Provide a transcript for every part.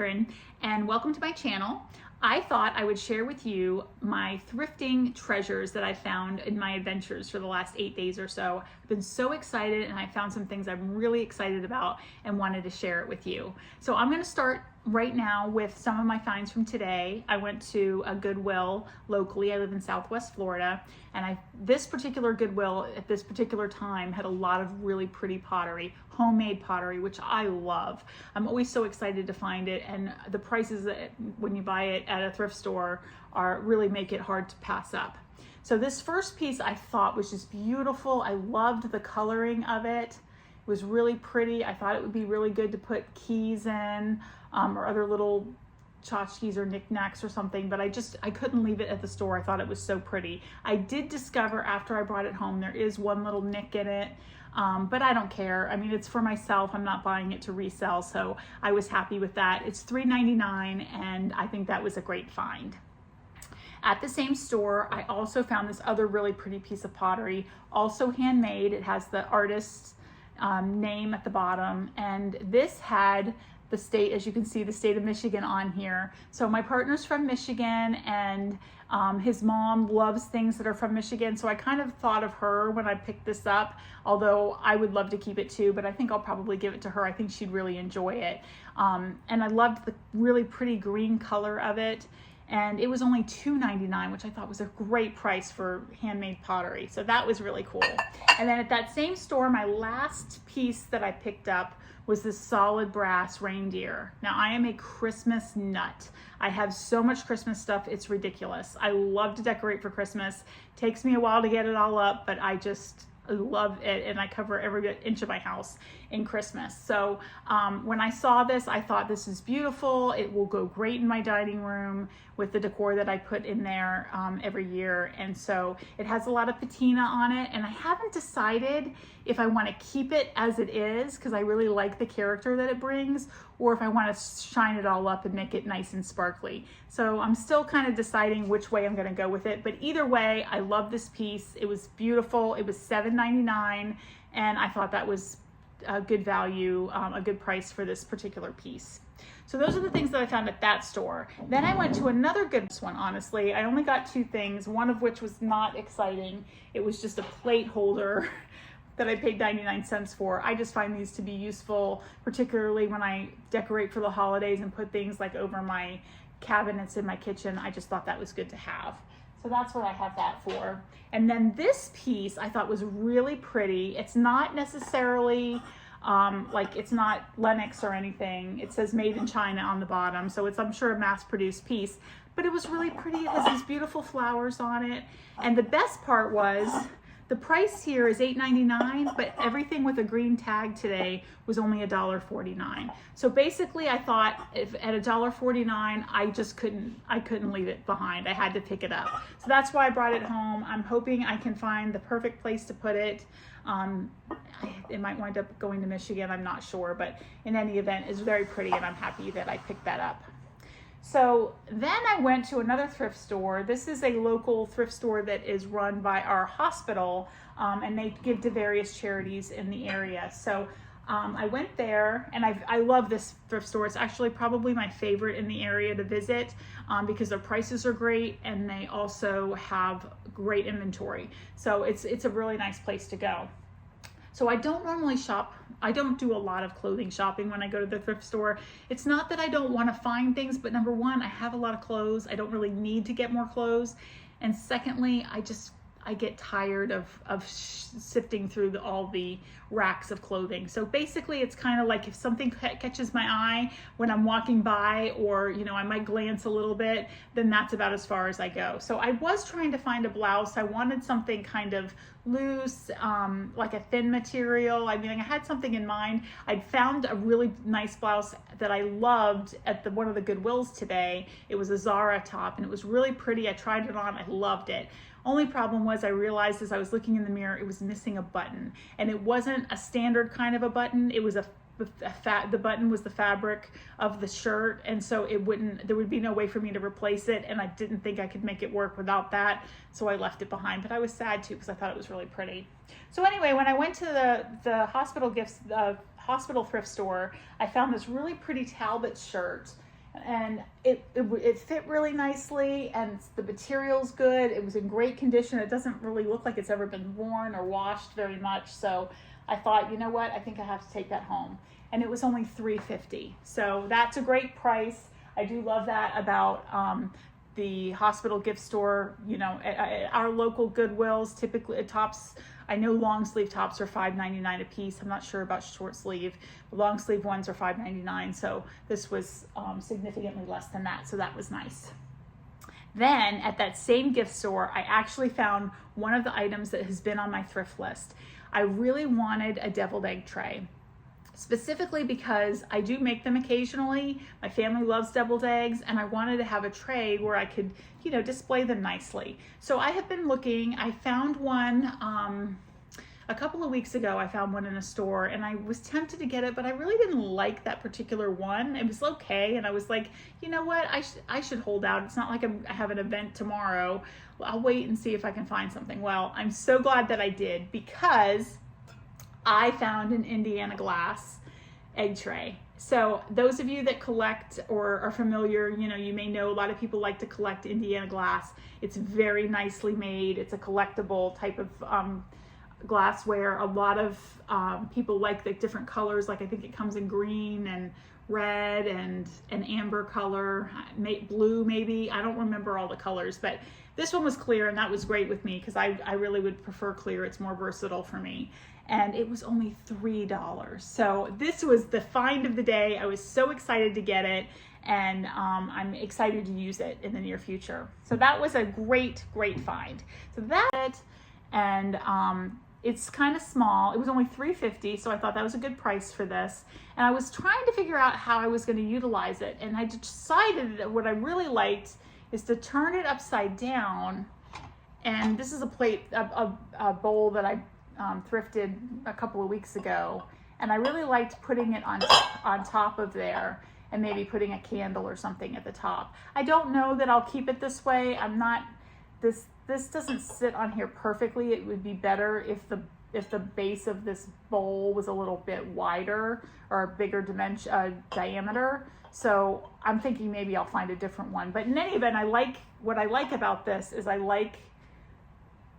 Catherine, and welcome to my channel. I thought I would share with you my thrifting treasures that I found in my adventures for the last 8 days or so. I've been so excited, and I found some things I'm really excited about and wanted to share it with you. So I'm going to start right now with some of my finds from today. I went to a Goodwill locally. I live in Southwest Florida, and this particular Goodwill at this particular time had a lot of really pretty pottery, homemade pottery, which I love. I'm always so excited to find it, and the prices when you buy it at a thrift store really make it hard to pass up. So this first piece I thought was just beautiful. I loved the coloring of it. It was really pretty. I thought it would be really good to put keys in or other little tchotchkes or knickknacks or something, but I couldn't leave it at the store. I thought it was so pretty. I did discover after I brought it home there is one little nick in it, but I don't care. I mean, it's for myself. I'm not buying it to resell, so I was happy with that. It's $3.99, and I think that was a great find. At the same store, I also found this other really pretty piece of pottery, also handmade. It has the artist's name at the bottom, and this had the state, as you can see, the state of Michigan on here. So my partner's from Michigan, and his mom loves things that are from Michigan, so I kind of thought of her when I picked this up, although I would love to keep it too, but I think I'll probably give it to her. I think she'd really enjoy it. And I loved the really pretty green color of it, and it was only $2.99, which I thought was a great price for handmade pottery. So that was really cool. And then at that same store, my last piece that I picked up was this solid brass reindeer. Now, I am a Christmas nut. I have so much Christmas stuff, it's ridiculous. I love to decorate for Christmas. Takes me a while to get it all up, but I just love it, and I cover every inch of my house in Christmas. So when I saw this, I thought this is beautiful. It will go great in my dining room with the decor that I put in there every year. And so it has a lot of patina on it, and I haven't decided if I want to keep it as it is because I really like the character that it brings, or if I want to shine it all up and make it nice and sparkly. So I'm still kind of deciding which way I'm going to go with it, but either way, I love this piece. It was beautiful. It was $7.99, and I thought that was a good value, a good price for this particular piece. So those are the things that I found at that store. Then I went to another good one, honestly. I only got 2 things, one of which was not exciting. It was just a plate holder that I paid 99 cents for. I just find these to be useful, particularly when I decorate for the holidays and put things like over my cabinets in my kitchen. I just thought that was good to have. So that's what I have that for. And then this piece I thought was really pretty. It's not necessarily it's not Lenox or anything. It says made in China on the bottom, so it's, I'm sure, a mass-produced piece, but it was really pretty. It has these beautiful flowers on it, and the best part was the price here is $8.99, but everything with a green tag today was only $1.49. So basically, I thought if at $1.49, I couldn't leave it behind. I had to pick it up. So that's why I brought it home. I'm hoping I can find the perfect place to put it. It might wind up going to Michigan, I'm not sure, but in any event, it's very pretty, and I'm happy that I picked that up. So then I went to another thrift store. This is a local thrift store that is run by our hospital, and they give to various charities in the area. So I went there, and I love this thrift store. It's actually probably my favorite in the area to visit because their prices are great, and they also have great inventory. So it's a really nice place to go. So I don't normally shop. I don't do a lot of clothing shopping when I go to the thrift store. It's not that I don't want to find things, but number one, I have a lot of clothes. I don't really need to get more clothes. And secondly, I get tired of sifting through all the racks of clothing. So basically, it's kind of like if something catches my eye when I'm walking by, or I might glance a little bit, then that's about as far as I go. So I was trying to find a blouse. I wanted something kind of loose, like a thin material. I mean, I had something in mind. I'd found a really nice blouse that I loved at one of the Goodwills today. It was a Zara top, and it was really pretty. I tried it on. I loved it. Only problem was I realized as I was looking in the mirror, it was missing a button, and it wasn't a standard kind of a button. It was the button was the fabric of the shirt, and so there would be no way for me to replace it, and I didn't think I could make it work without that, so I left it behind. But I was sad too because I thought it was really pretty. So anyway, when I went to the hospital thrift store, I found this really pretty Talbot shirt. and it fit really nicely, and the material's good. It was in great condition. It doesn't really look like it's ever been worn or washed very much. So I thought, you know what, I think I have to take that home. And it was only $3.50. So that's a great price. I do love that about the hospital gift store. You know, at our local Goodwills, typically tops, I know long sleeve tops are $5.99 a piece. I'm not sure about short sleeve. The long sleeve ones are $5.99. So this was significantly less than that. So that was nice. Then at that same gift store, I actually found one of the items that has been on my thrift list. I really wanted a deviled egg tray, specifically because I do make them occasionally. My family loves deviled eggs, and I wanted to have a tray where I could, you know, display them nicely. So I have been looking. I found one a couple of weeks ago. I found one in a store, and I was tempted to get it, but I really didn't like that particular one. It was okay, and I was like, you know what, I should hold out. It's not like I have an event tomorrow. I'll wait and see if I can find something. Well, I'm so glad that I did, because I found an Indiana glass egg tray. So those of you that collect or are familiar, you know, you may know a lot of people like to collect Indiana glass. It's very nicely made. It's a collectible type of glassware. A lot of people like the different colors. Like I think it comes in green and red and an amber color, blue maybe. I don't remember all the colors, but this one was clear, and that was great with me because I really would prefer clear. It's more versatile for me. And it was only $3. So this was the find of the day. I was so excited to get it, and I'm excited to use it in the near future. So that was a great, great find. So that's it, and it's kind of small. It was only $3.50, so I thought that was a good price for this. And I was trying to figure out how I was going to utilize it, and I decided that what I really liked is to turn it upside down. And this is a plate, a bowl that I thrifted a couple of weeks ago, and I really liked putting it on top of there, and maybe putting a candle or something at the top. I don't know that I'll keep it this way. I'm not, this doesn't sit on here perfectly. It would be better if the base of this bowl was a little bit wider or a bigger diameter. So I'm thinking maybe I'll find a different one. But in any event, what I like about this is I like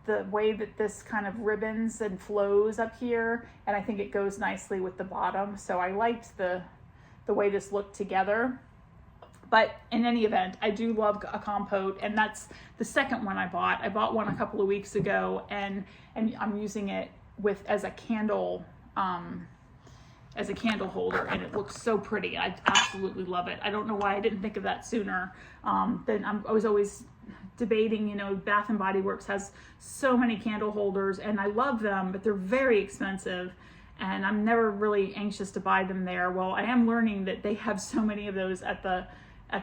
the way that this kind of ribbons and flows up here, and I think it goes nicely with the bottom. So I liked the way this looked together. But in any event, I do love a compote, and that's the second one I bought. I bought one a couple of weeks ago, and I'm using it as a candle holder, and it looks so pretty. I absolutely love it. I don't know why I didn't think of that sooner. I was always debating, you know, Bath and Body Works has so many candle holders, and I love them, but they're very expensive, and I'm never really anxious to buy them there. Well, I am learning that they have so many of those at the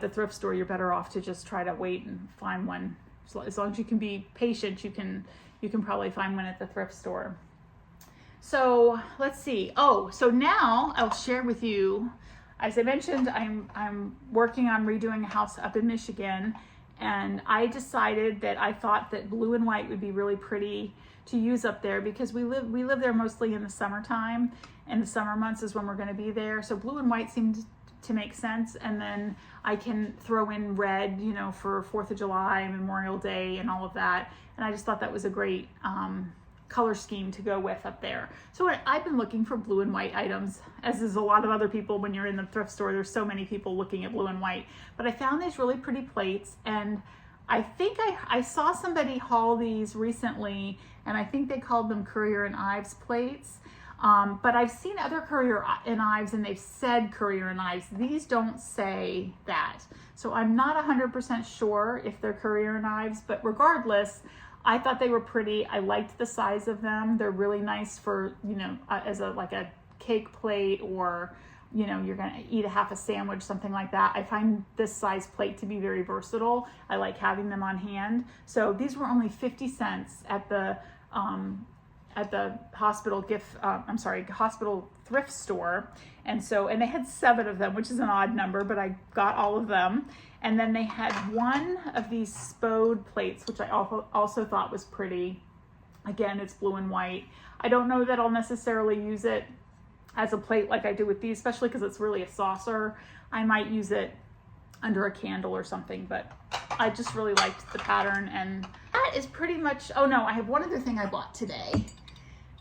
thrift store. You're better off to just try to wait and find one. So as long as you can be patient, you can probably find one at the thrift store. So let's see. Oh, so now I'll share with you, as I mentioned, I'm working on redoing a house up in Michigan, and I decided that I thought that blue and white would be really pretty to use up there, because we live there mostly in the summertime, and the summer months is when we're going to be there. So blue and white seemed to make sense, and then I can throw in red, you know, for 4th of July, Memorial Day, and all of that. And I just thought that was a great color scheme to go with up there. So I've been looking for blue and white items, as is a lot of other people. When you're in the thrift store, there's so many people looking at blue and white. But I found these really pretty plates, and I think I saw somebody haul these recently, and I think they called them Currier and Ives plates. But I've seen other Currier and Ives, and they've said Currier and Ives. These don't say that. So I'm not 100% sure if they're Currier and Ives, but regardless, I thought they were pretty. I liked the size of them. They're really nice for, you know, as like a cake plate, or, you know, you're going to eat half a sandwich, something like that. I find this size plate to be very versatile. I like having them on hand. So these were only 50 cents at the hospital hospital thrift store. And they had 7 of them, which is an odd number, but I got all of them. And then they had one of these Spode plates, which I also thought was pretty. Again, it's blue and white. I don't know that I'll necessarily use it as a plate like I do with these, especially because it's really a saucer. I might use it under a candle or something, but I just really liked the pattern. And that is pretty much, oh no, I have one other thing I bought today.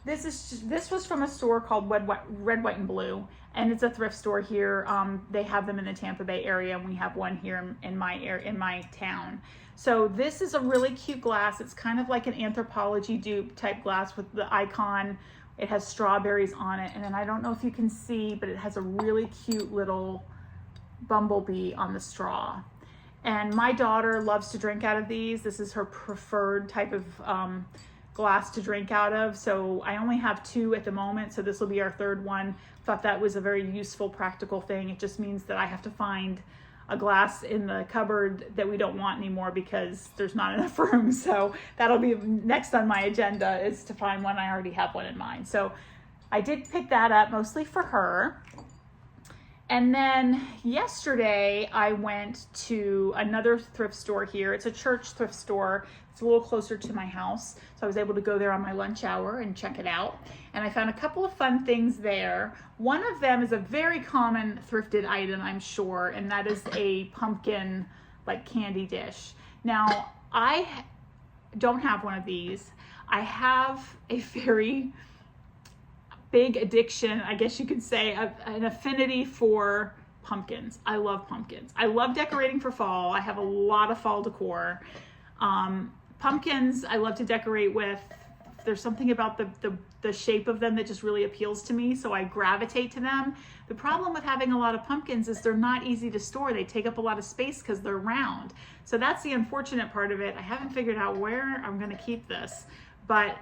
This was from a store called Red, White, and Blue, and it's a thrift store here. They have them in the Tampa Bay area, and we have one here in my town. So this is a really cute glass. It's kind of like an Anthropologie dupe type glass with the icon. It has strawberries on it, and then I don't know if you can see, but it has a really cute little bumblebee on the straw. And my daughter loves to drink out of these. This is her preferred type of glass to drink out of. So I only have 2 at the moment, so this will be our 3rd one. Thought that was a very useful, practical thing. It just means that I have to find a glass in the cupboard that we don't want anymore because there's not enough room. So that'll be next on my agenda, is to find one. I already have one in mind. So I did pick that up mostly for her. And then yesterday I went to another thrift store here. It's a church thrift store. It's a little closer to my house. So I was able to go there on my lunch hour and check it out. And I found a couple of fun things there. One of them is a very common thrifted item, I'm sure, and that is a pumpkin like candy dish. Now, I don't have one of these. I have a very big addiction, I guess you could say, an affinity for pumpkins. I love pumpkins. I love decorating for fall. I have a lot of fall decor. Pumpkins I love to decorate with. There's something about the shape of them that just really appeals to me, so I gravitate to them. The problem with having a lot of pumpkins is they're not easy to store. They take up a lot of space because they're round. So that's the unfortunate part of it. I haven't figured out where I'm going to keep this, but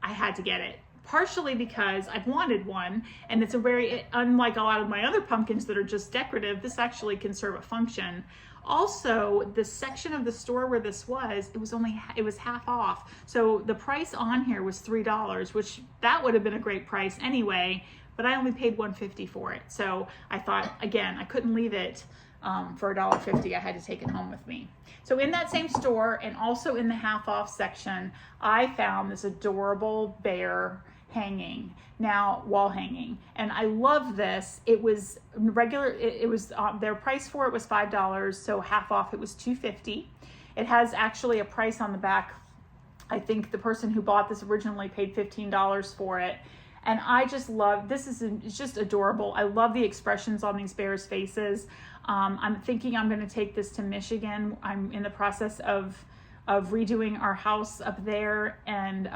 I had to get it. Partially because I've wanted one, and it's unlike a lot of my other pumpkins that are just decorative, this actually can serve a function. Also, the section of the store where this was, it was half off. So the price on here was $3, which that would have been a great price anyway, but I only paid $1.50 for it. So I thought, again, I couldn't leave it for $1.50. I had to take it home with me. So in that same store, and also in the half off section, I found this adorable bear hanging, wall hanging, and I love this. It was regular, their price for it was $5, so half off it was $2.50. It has actually a price on the back. I think the person who bought this originally paid $15 for it, and I just love this. It's just adorable. I love the expressions on these bears' faces. I'm thinking I'm going to take this to Michigan. I'm in the process of redoing our house up there, and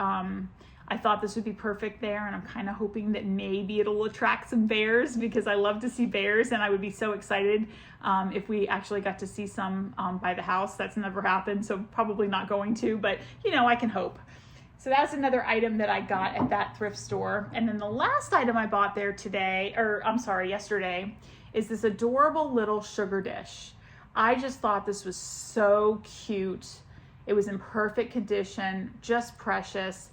I thought this would be perfect there, and I'm kind of hoping that maybe it'll attract some bears because I love to see bears, and I would be so excited if we actually got to see some by the house. That's never happened, so probably not going to, but you know, I can hope. So that's another item that I got at that thrift store. And then the last item I bought there yesterday, is this adorable little sugar dish. I just thought this was so cute. It was in perfect condition, just precious.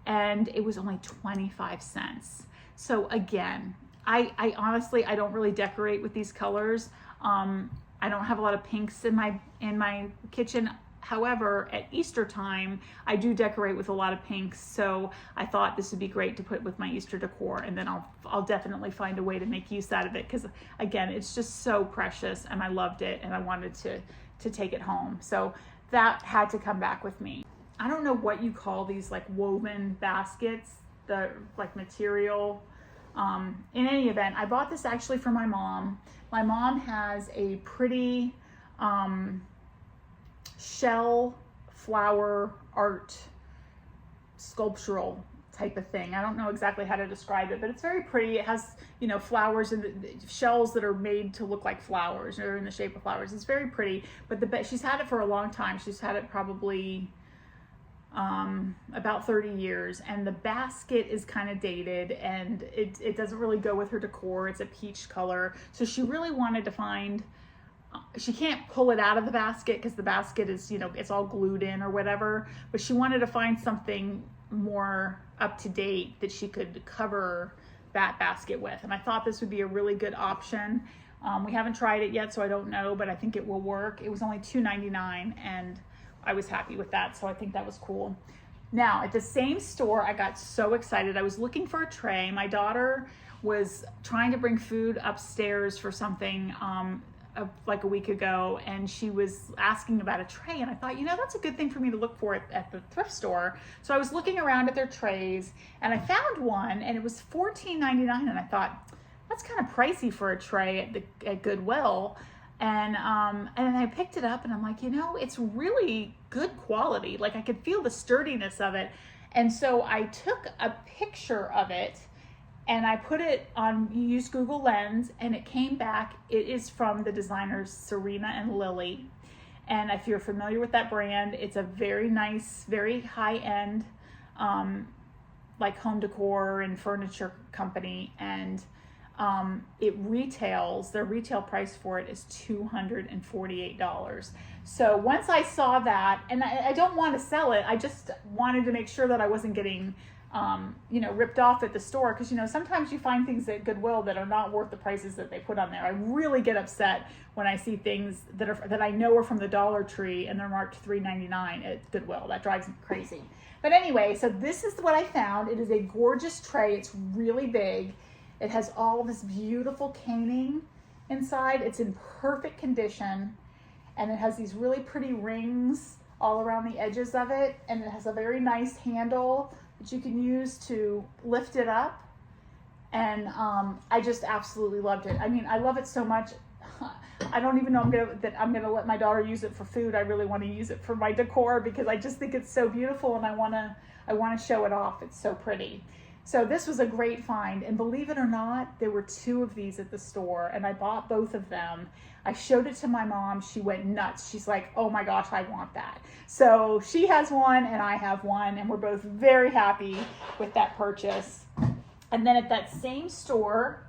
And it was only 25 cents. So again, I honestly, I don't really decorate with these colors. I don't have a lot of pinks in my kitchen. However, at Easter time, I do decorate with a lot of pinks. So I thought this would be great to put with my Easter decor, and then I'll definitely find a way to make use out of it, because again, it's just so precious, and I loved it, and I wanted to take it home. So that had to come back with me. I don't know what you call these, like woven baskets, the like material. In any event, I bought this actually for my mom. My mom has a pretty shell flower art sculptural type of thing. I don't know exactly how to describe it, but it's very pretty. It has, you know, flowers and shells that are made to look like flowers or in the shape of flowers. It's very pretty, but she's had it for a long time. She's had it probably about 30 years, and the basket is kind of dated, and it doesn't really go with her decor. It's a peach color, so she really wanted to find, she can't pull it out of the basket because the basket is, you know, it's all glued in or whatever, but she wanted to find something more up to date that she could cover that basket with, and I thought this would be a really good option. We haven't tried it yet, so I don't know, but I think it will work. It was only $2.99, and I was happy with that, so I think that was cool. Now, at the same store, I got so excited. I was looking for a tray. My daughter was trying to bring food upstairs for something, like a week ago, and she was asking about a tray, and I thought, that's a good thing for me to look for at the thrift store. So I was looking around at their trays, and I found one, and it was $14.99, and I thought, that's kind of pricey for a tray at Goodwill. And I picked it up, and I'm like, it's really good quality. Like, I could feel the sturdiness of it. And so I took a picture of it, and I put it on, used Google Lens, and it came back. It is from the designers Serena and Lily. And if you're familiar with that brand, it's a very nice, very high-end, like home decor and furniture company. And it retails, their retail price for it is $248. So once I saw that, and I don't want to sell it, I just wanted to make sure that I wasn't getting ripped off at the store, because sometimes you find things at Goodwill that are not worth the prices that they put on there. I really get upset when I see things that I know are from the Dollar Tree and they're marked $3.99 at Goodwill. That drives me crazy. But anyway, so this is what I found. It is a gorgeous tray. It's really big. It has all this beautiful caning inside. It's in perfect condition, and it has these really pretty rings all around the edges of it, and it has a very nice handle that you can use to lift it up. And I just absolutely loved it. I mean, I love it so much. I don't even know I'm gonna let my daughter use it for food. I really want to use it for my decor, because I just think it's so beautiful, and I want to show it off. It's so pretty. So this was a great find, and believe it or not, there were 2 of these at the store, and I bought both of them. I showed it to my mom. She went nuts. She's like, oh my gosh, I want that. So she has one and I have one, and we're both very happy with that purchase. And then at that same store,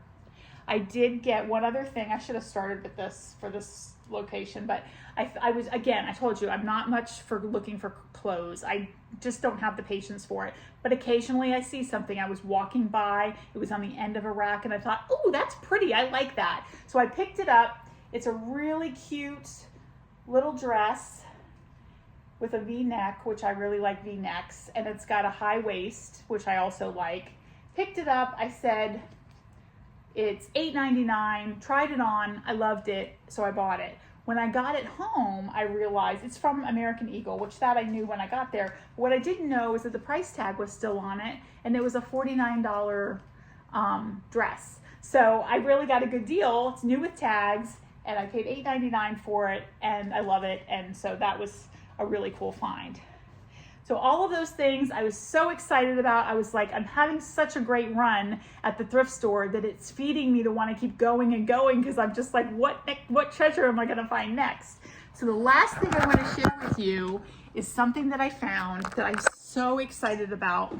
I did get one other thing. I should have started with this for this location, but I was, again, I told you, I'm not much for looking for clothes. I just don't have the patience for it. But occasionally I see something. I was walking by, it was on the end of a rack, and I thought, oh, that's pretty. I like that. So I picked it up. It's a really cute little dress with a V-neck, which I really like V-necks, and it's got a high waist, which I also like. Picked it up. I said, it's $8.99, tried it on, I loved it, so I bought it. When I got it home, I realized it's from American Eagle, which that I knew when I got there. What I didn't know is that the price tag was still on it, and it was a $49 dress. So I really got a good deal. It's new with tags, and I paid $8.99 for it, and I love it, and so that was a really cool find. So all of those things I was so excited about. I was like, I'm having such a great run at the thrift store that it's feeding me to want to keep going and going, because I'm just like, what treasure am I going to find next? So the last thing I want to share with you is something that I found that I'm so excited about.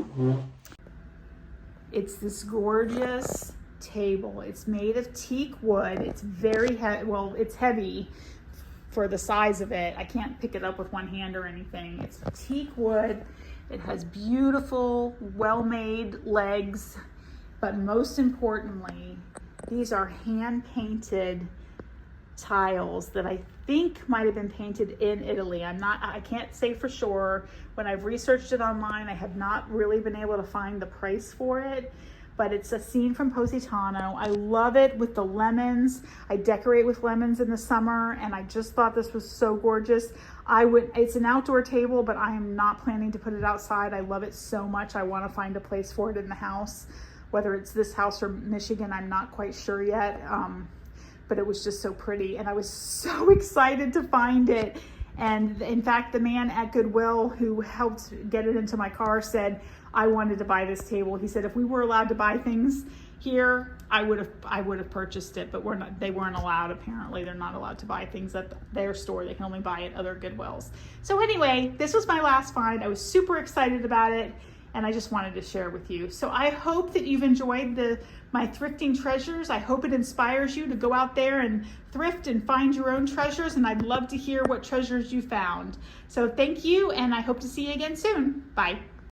It's this gorgeous table. It's made of teak wood. It's very heavy. Well, it's heavy for the size of it. I can't pick it up with one hand or anything. It's teak wood. It has beautiful, well-made legs, but most importantly, these are hand-painted tiles that I think might have been painted in Italy. I can't say for sure. When I've researched it online, I have not really been able to find the price for it, but it's a scene from Positano. I love it with the lemons. I decorate with lemons in the summer, and I just thought this was so gorgeous. It's an outdoor table, but I am not planning to put it outside. I love it so much. I want to find a place for it in the house, whether it's this house or Michigan, I'm not quite sure yet. But it was just so pretty, and I was so excited to find it. And in fact, the man at Goodwill who helped get it into my car said, I wanted to buy this table. He said, if we were allowed to buy things here, I would have purchased it, but they weren't allowed. Apparently, they're not allowed to buy things at their store. They can only buy at other Goodwills. So anyway, this was my last find. I was super excited about it, and I just wanted to share with you. So I hope that you've enjoyed my thrifting treasures. I hope it inspires you to go out there and thrift and find your own treasures, and I'd love to hear what treasures you found. So thank you, and I hope to see you again soon. Bye.